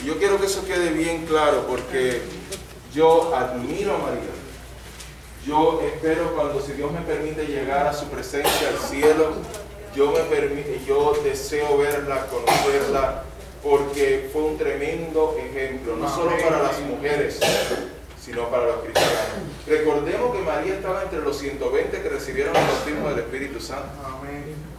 Y yo quiero que eso quede bien claro porque yo admiro a María. Yo espero cuando, si Dios me permite llegar a su presencia al cielo, yo deseo verla, conocerla, porque fue un tremendo ejemplo, no solo para las mujeres, sino para los cristianos. Recordemos que María estaba entre los 120 que recibieron el bautismo del Espíritu Santo.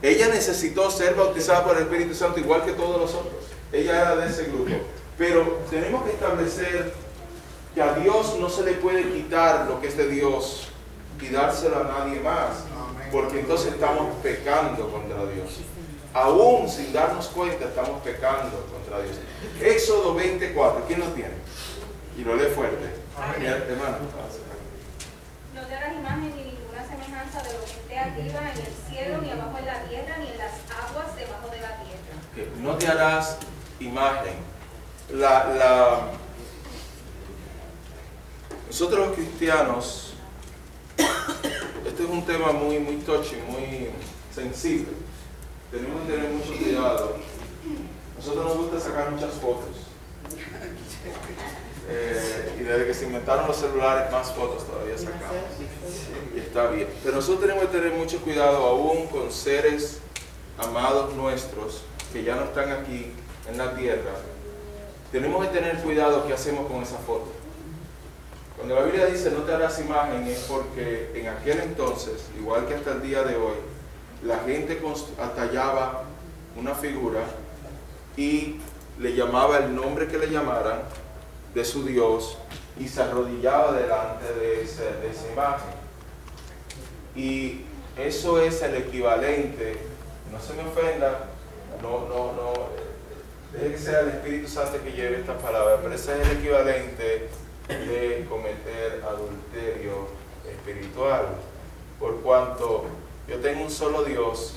Ella necesitó ser bautizada por el Espíritu Santo igual que todos los otros. Ella era de ese grupo. Pero tenemos que establecer que a Dios no se le puede quitar lo que es de Dios y dárselo a nadie más, porque entonces estamos pecando contra Dios. Aún sin darnos cuenta estamos pecando contra Dios. Éxodo 24, ¿quién lo tiene? Y lo lee fuerte. Hermano. No te harás imagen ni ninguna semejanza de lo que esté arriba en el cielo, ni abajo en la tierra, ni en las aguas debajo de la tierra. No te harás imagen. Nosotros los cristianos, este es un tema muy touchy, muy sensible. Tenemos que tener mucho cuidado. Nosotros nos gusta sacar muchas fotos. Y desde que se inventaron los celulares, más fotos todavía sacamos. Y está bien. Pero nosotros tenemos que tener mucho cuidado aún con seres amados nuestros que ya no están aquí en la tierra. Tenemos que tener cuidado qué hacemos con esa foto. Cuando la Biblia dice no te harás imagen, es porque en aquel entonces, igual que hasta el día de hoy, la gente tallaba una figura y le llamaba el nombre que le llamaran de su Dios y se arrodillaba delante de esa imagen. Y eso es el equivalente, no se me ofenda, deje que sea el Espíritu Santo que lleve esta palabra, pero ese es el equivalente de cometer adulterio espiritual, por cuanto yo tengo un solo Dios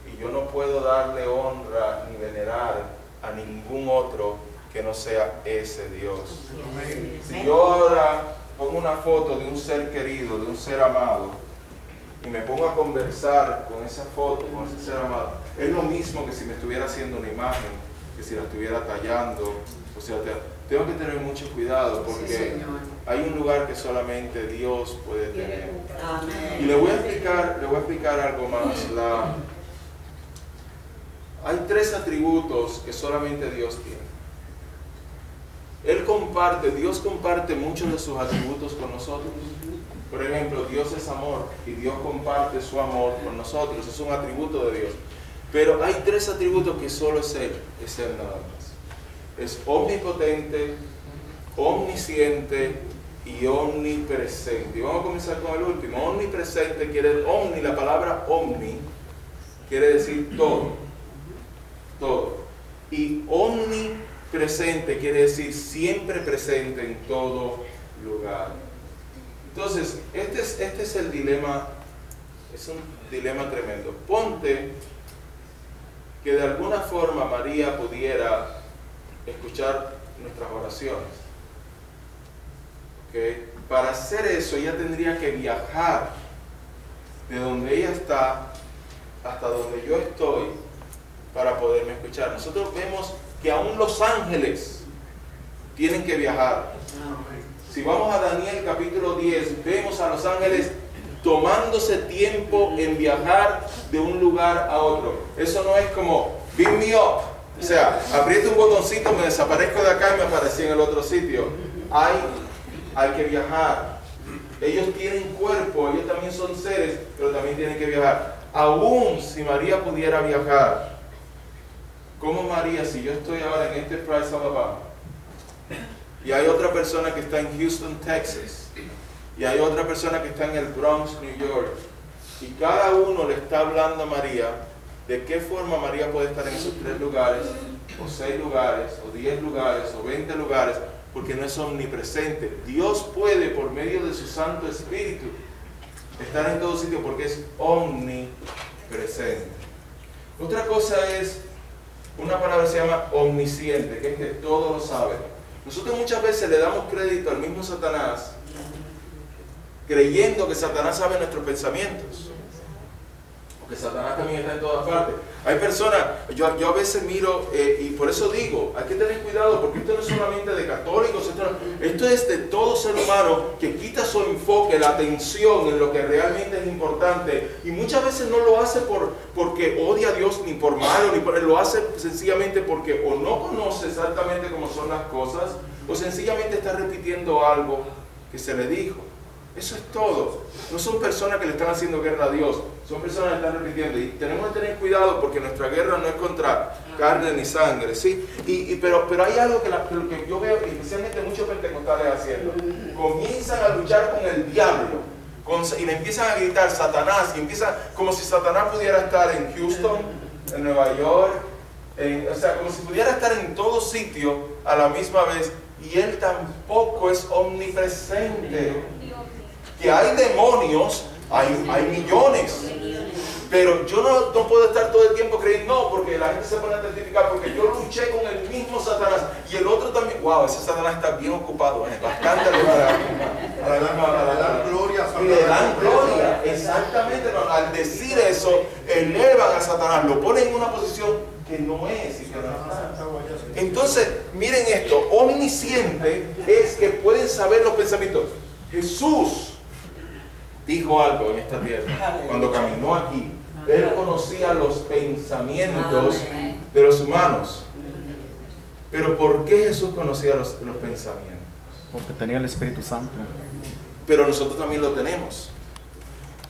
y yo no puedo darle honra ni venerar a ningún otro que no sea ese Dios. Si yo ahora pongo una foto de un ser querido, de un ser amado, y me pongo a conversar con esa foto, con ese ser amado, es lo mismo que si me estuviera haciendo una imagen, que si la estuviera tallando. O sea, tengo que tener mucho cuidado porque hay un lugar que solamente Dios puede tener. Y le voy a explicar algo más. Hay 3 atributos que solamente Dios tiene. Dios comparte muchos de sus atributos con nosotros. Por ejemplo, Dios es amor y Dios comparte su amor con nosotros. Es un atributo de Dios. Pero hay 3 atributos que solo es Él nada más. Es omnipotente, omnisciente y omnipresente. Y vamos a comenzar con el último. Omnipresente la palabra omni quiere decir todo. Todo. Y omnipresente quiere decir siempre presente en todo lugar. Entonces, este es el dilema, es un dilema tremendo. Ponte que de alguna forma María pudiera escuchar nuestras oraciones. ¿Okay? Para hacer eso, ella tendría que viajar de donde ella está hasta donde yo estoy para poderme escuchar. Nosotros vemos que aún los ángeles tienen que viajar. Si vamos a Daniel capítulo 10, vemos a los ángeles tomándose tiempo en viajar de un lugar a otro. Eso no es como, beam me up. O sea, aprieto un botoncito, me desaparezco de acá y me aparecí en el otro sitio. Hay que viajar. Ellos tienen cuerpo, ellos también son seres, pero también tienen que viajar. Aún si María pudiera viajar, ¿cómo María, si yo estoy ahora en Enterprise, Alabama, y hay otra persona que está en Houston, Texas, y hay otra persona que está en el Bronx, New York, y cada uno le está hablando a María, ¿de qué forma María puede estar en esos 3 lugares, o 6 lugares, o 10 lugares, o 20 lugares? Porque no es omnipresente. Dios puede, por medio de su Santo Espíritu, estar en todo sitio porque es omnipresente. Otra cosa es, una palabra que se llama omnisciente, que es que todo lo sabe. Nosotros muchas veces le damos crédito al mismo Satanás, creyendo que Satanás sabe nuestros pensamientos, o que que Satanás también está en todas partes. Hay personas, yo a veces miro, y por eso digo, hay que tener cuidado, porque esto no es solamente de católicos, esto es de todo ser humano que quita su enfoque, la atención en lo que realmente es importante, y muchas veces no lo hace porque odia a Dios, ni por malo, lo hace sencillamente porque o no conoce exactamente cómo son las cosas, o sencillamente está repitiendo algo que se le dijo. Eso es todo. No son personas que le están haciendo guerra a Dios, son personas que están repitiendo. Y tenemos que tener cuidado porque nuestra guerra no es contra carne ni sangre, ¿sí? Pero hay algo que yo veo, especialmente muchos pentecostales haciendo. Comienzan a luchar con el diablo y le empiezan a gritar Satanás, y empiezan como si Satanás pudiera estar en Houston, en Nueva York, o sea, como si pudiera estar en todo sitio a la misma vez, y él tampoco es omnipresente. Que hay demonios, hay millones, pero yo no puedo estar todo el tiempo creyendo, no, porque la gente se pone a testificar, porque yo luché con el mismo Satanás, y el otro también. Wow, ese Satanás está bien ocupado, bastante para dar gloria a Satanás. Le dan gloria, exactamente. No, al decir eso, elevan a Satanás, lo ponen en una posición que no es. Entonces, miren esto, omnisciente es que pueden saber los pensamientos. Jesús dijo algo en esta tierra cuando caminó aquí. Él conocía los pensamientos de los humanos. Pero ¿por qué Jesús conocía los pensamientos? Porque tenía el Espíritu Santo. Pero nosotros también lo tenemos.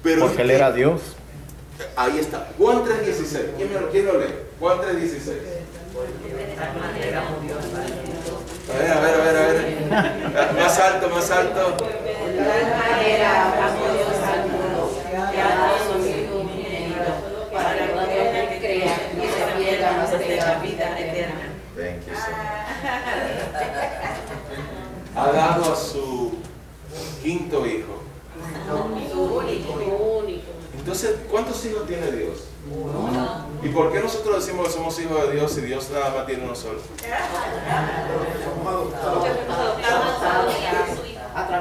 Porque Él era Dios. Ahí está. Juan 3:16. ¿Quién lo lee? Juan 3:16. A ver. Más alto. De tal manera amó Dios al mundo, que ha dado su Hijo unigénito, para que todo el que crea y se pierda, mas tenga vida eterna. Thank you, ha dado a su quinto hijo. Su único. Entonces, ¿cuántos hijos tiene Dios? Uno. ¿Y por qué nosotros decimos que somos hijos de Dios y Dios nada más tiene uno solo?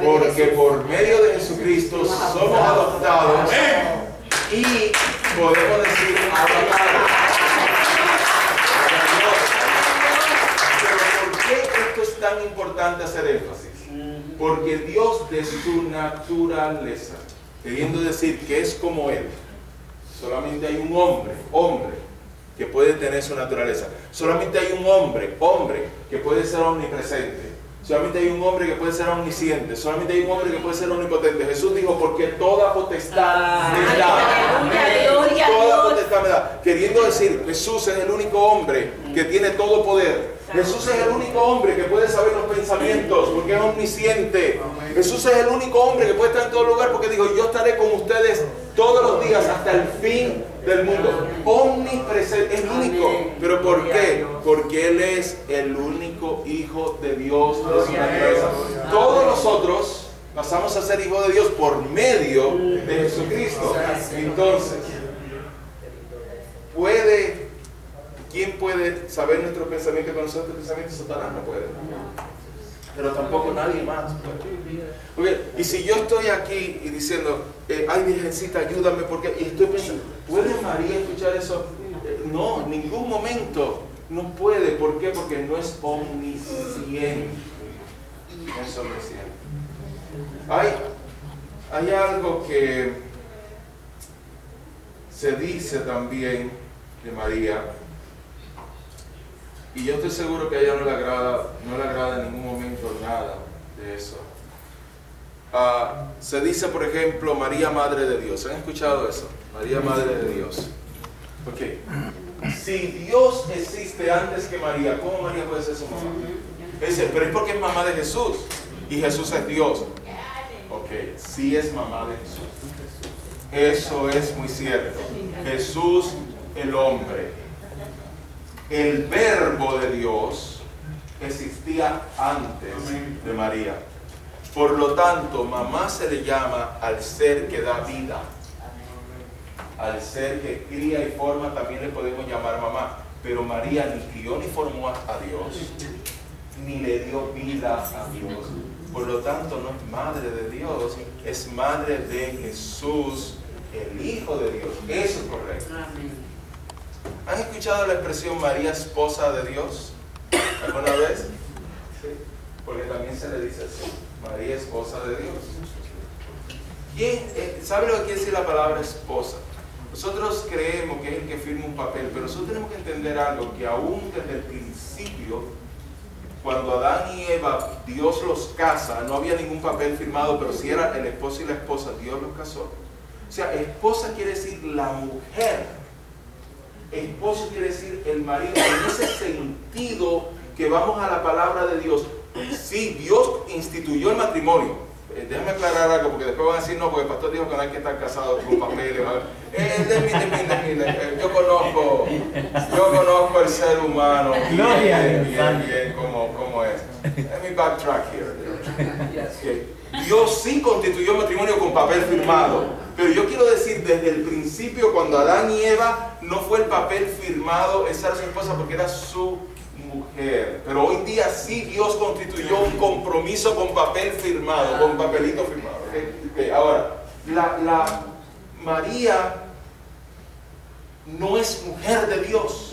Porque por medio de Jesucristo somos adoptados y podemos decir adoptados. Pero ¿por qué esto es tan importante hacer énfasis? Porque Dios de su naturaleza, queriendo decir que es como Él, solamente hay un hombre que puede tener su naturaleza. Solamente hay un hombre que puede ser omnipresente. Solamente hay un hombre que puede ser omnisciente. Solamente hay un hombre que puede ser omnipotente. Jesús dijo, porque toda potestad me da. Toda potestad me da. Queriendo decir, Jesús es el único hombre que tiene todo poder. Jesús es el único hombre que puede saber los pensamientos porque es omnisciente. Jesús es el único hombre que puede estar en todo lugar porque dijo, yo estaré con ustedes todos los días hasta el fin del mundo. Omnipresente, es único. ¿Pero por qué? Porque Él es el único Hijo de Dios de su naturaleza. Todos nosotros pasamos a ser hijos de Dios por medio de Jesucristo. Entonces, ¿quién puede saber nuestros pensamientos y conocer nuestros pensamientos? Satanás no puede. Pero tampoco nadie más puede. Y si yo estoy aquí y diciendo, ay Virgencita, ayúdame, porque y estoy pensando, ¿puede María escuchar eso? No, en ningún momento no puede. ¿Por qué? Porque no es omnisciente. No es omnisciente. Hay algo que se dice también de María, y yo estoy seguro que a ella no le agrada en ningún momento nada de eso. Se dice, por ejemplo, María Madre de Dios. ¿Han escuchado eso? María Madre de Dios. Ok. Si Dios existe antes que María, ¿cómo María puede ser su mamá? Dice, pero es porque es mamá de Jesús y Jesús es Dios. Ok, sí es mamá de Jesús. Eso es muy cierto. Jesús, el hombre. El verbo de Dios existía antes de María. Por lo tanto, mamá se le llama al ser que da vida. Al ser que cría y forma también le podemos llamar mamá. Pero María ni crió ni formó a Dios, ni le dio vida a Dios. Por lo tanto, no es madre de Dios, es madre de Jesús, el Hijo de Dios. Eso es correcto. Amén. ¿Han escuchado la expresión María, esposa de Dios? ¿Alguna vez? Sí. Porque también se le dice así, María, esposa de Dios. ¿Sabe lo que quiere decir la palabra esposa? Nosotros creemos que es el que firma un papel, pero nosotros tenemos que entender algo, que aún desde el principio, cuando Adán y Eva, Dios los casa, no había ningún papel firmado, pero si era el esposo y la esposa, Dios los casó. O sea, esposa quiere decir la mujer. Esposo quiere decir el marido. En ese sentido que vamos a la palabra de Dios, sí, Dios instituyó el matrimonio. Déjame aclarar algo, porque después van a decir, no, porque el pastor dijo que no hay que estar casado con papeles. Yo conozco el ser humano bien cómo es. Let me backtrack here. Dios sí constituyó el matrimonio con papel firmado, pero yo quiero decir, desde el principio, cuando Adán y Eva, no fue el papel firmado, esa era su esposa porque era su mujer. Pero hoy día sí Dios constituyó un compromiso con papel firmado, con papelito firmado. Okay. Ahora, la María no es mujer de Dios.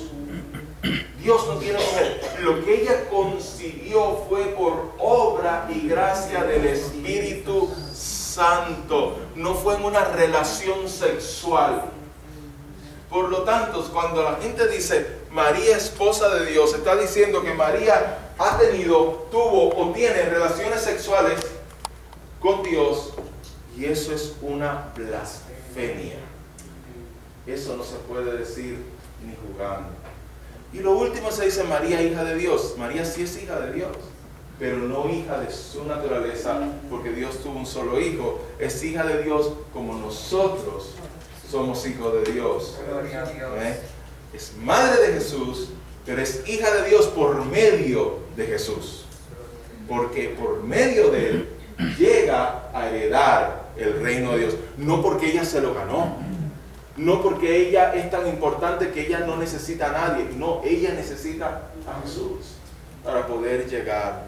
Dios no tiene mujer. Lo que ella concibió fue por obra y gracia del Espíritu Santo. No fue en una relación sexual. Por lo tanto, cuando la gente dice María, esposa de Dios, está diciendo que María ha tenido, tuvo o tiene relaciones sexuales con Dios, y eso es una blasfemia. Eso no se puede decir ni jugando. Y lo último se dice María, hija de Dios. María sí es hija de Dios, pero no hija de su naturaleza, porque Dios tuvo un solo hijo. Es hija de Dios como nosotros somos hijos de Dios. Es madre de Jesús, pero es hija de Dios por medio de Jesús. Porque por medio de él llega a heredar el reino de Dios. No porque ella se lo ganó. No porque ella es tan importante que ella no necesita a nadie. No, ella necesita a Jesús para poder llegar.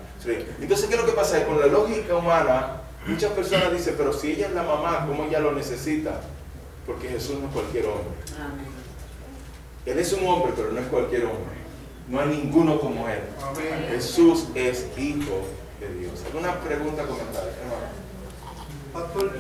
Entonces, ¿qué es lo que pasa? Con la lógica humana, muchas personas dicen, pero si ella es la mamá, ¿cómo ella lo necesita? Porque Jesús no es cualquier hombre. Amén. Él es un hombre, pero no es cualquier hombre. No hay ninguno como él. Amén. Jesús es hijo de Dios. ¿Alguna pregunta, comentario, hermano? Pastor,